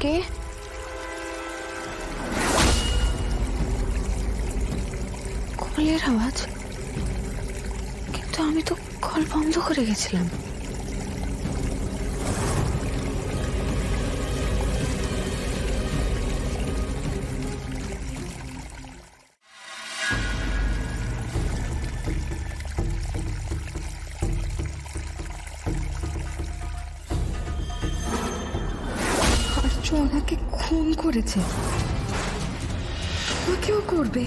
কে? কলের আওয়াজ, কিন্তু আমি তো কল বন্ধ করে গেছিলাম। আর্য আমাকে খুন করেছে, আমাকেও করবে।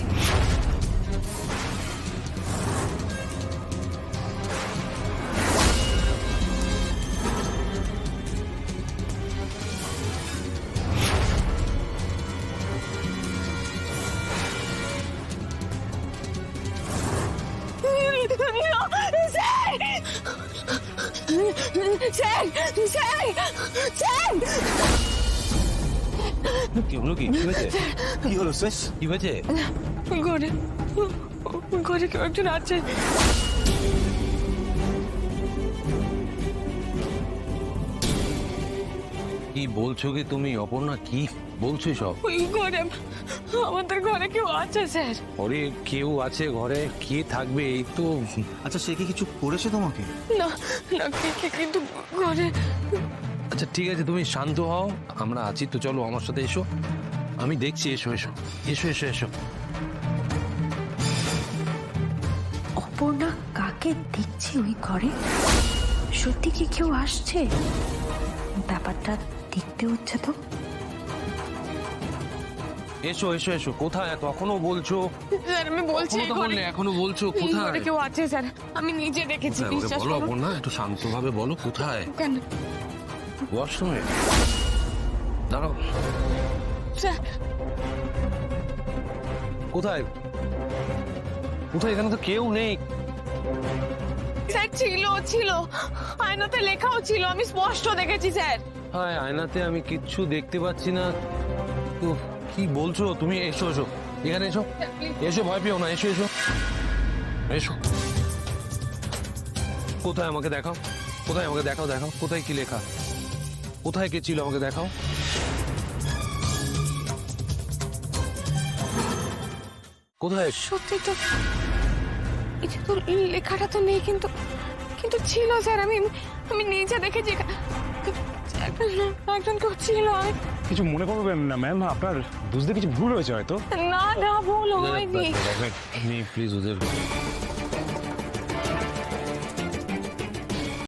কি হলো? কি হয়েছে? কি হলো শেষ? কি হয়েছে? ঘরে ঘরে কেউ একজন আছে। কি বলছো কি তুমি অপর্ণা? কি বলছো সব? ওই ঘরে, আমাদের ঘরে কেউ আছে স্যার। ওরে কেউ আছে ঘরে? কে থাকবে? এই তো। আচ্ছা, সে কি কিছু করেছে তোমাকে? না না, কিন্তু ঘরে। আচ্ছা ঠিক আছে, তুমি শান্ত হও, আমরা আছি তো। চলো আমার সাথে এসো, আমি দেখছি। এসো এসো এসো এসো এসো। অপর্ণা কাকে দেখছি ওই ঘরে? সত্যি কি কেউ আসছে? ব্যাপারটা দেখতে হচ্ছে তো। এসো এসো এসো। কোথায়? তখনও বলছো? স্যার আমি বলছি এখনো তো বললে, এখনো বলছো এই কোথায়? ঘরে কেউ আছে স্যার, আমি নিজে দেখেছি, কোথায়? ওরে বিশ্বাস বলো করুন। অপর্ণা, একটু শান্তভাবে বলো। কোথায়? কেন ওয়াশরুমে? দাঁড়াও। স্যার? কোথায়? কোথায়? এখানে তো কেউ নেই। স্যার ছিল, আয়নাতে লেখাও ছিল, আমি স্পষ্ট দেখেছি স্যার। হ্যাঁ, আয়নাতে আমি কিচ্ছু দেখতে পাচ্ছি না তো। কি বলছো তুমি? এসো এসো, এখানে এসো। এসো, ভয় পেও না, এসো এসো এসো। কোথায়? আমাকে দেখাও। কোথায়? আমাকে দেখাও, দেখাও কোথায় কি লেখা। কোথায় কে ছিল? আমাকে দেখাও। কোথায়? সত্যি তো, এটা তো লেখাটা তো নেই, কিন্তু কিন্তু ছিল স্যার, আমি আমি নিজে দেখেছি। একজন কেউ ছিল। কিছু মনে করবেন না ম্যাম, আপনার বুঝতে কিছু ভুল হয়েছে হয়তো। না না, ভুল হয়নি। প্লিজ ওদের